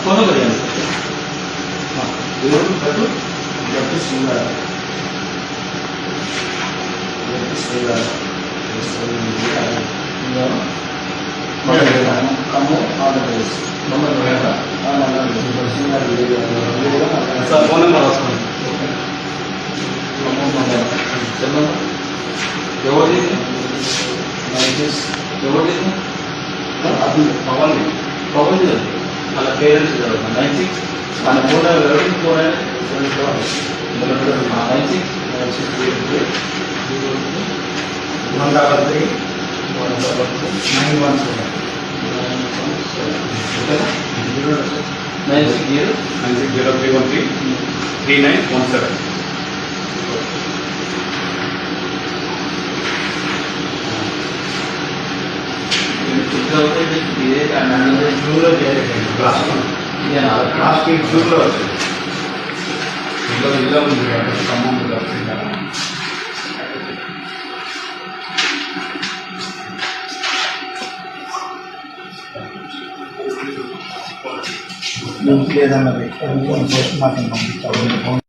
Phone करिए sir phone number पवन అలా parents చదవండి 96 మన ఫోటో 3917 ప్లాస్టిక్ జూలో ఇల్లు ఉంది ఖమ్మం లేదన్నది పోస్ట్ మార్టం పంపించాలి.